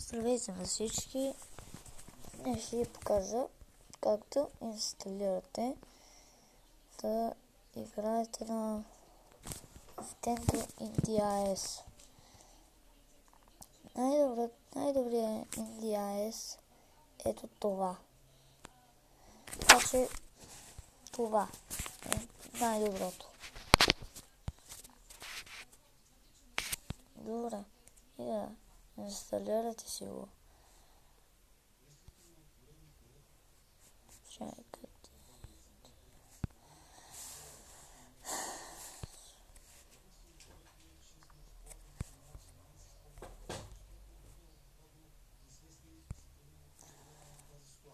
Здравейте на всички! Днес ще ви покажа как да инсталирате да играете на Nintendo NDIS. Най-добрият NDIS е ето това. Значи това е най-доброто. Добре, и да инсталирате си го. Чакайте.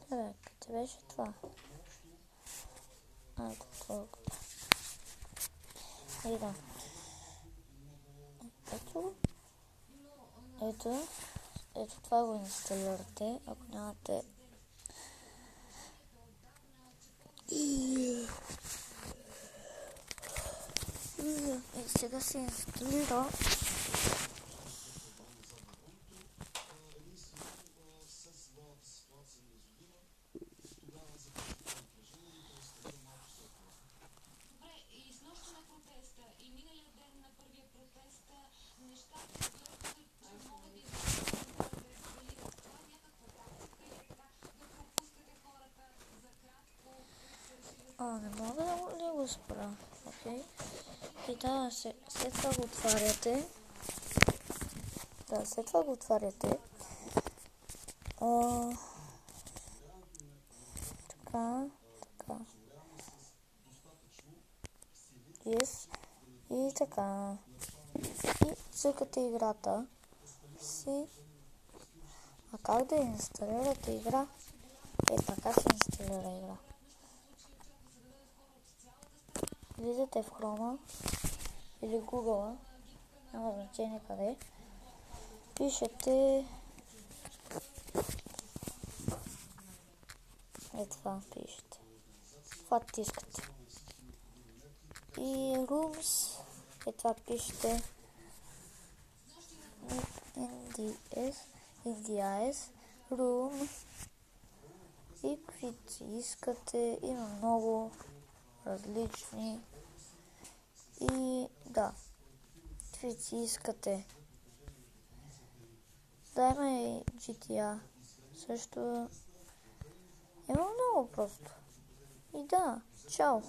Къде беше това? Толкова. И да. Ето това го инсталирате, ако нямате. И сега се инсталира. Не мога да го спра. Окей. И да, след това го отваряте. След това го отваряте. Така. Yes. И така. И цъкате играта си. А как да инсталирате игра? Така се инсталира игра. Влизате в Chrome или Google, няма значение къде. Пишете това пишете. Това тискате. И Rooms, това пишете NDIS, Room и каквито искате. Има много различни. И да, каквито искате. Да, има и GTA. Също има много просто. И да, чао!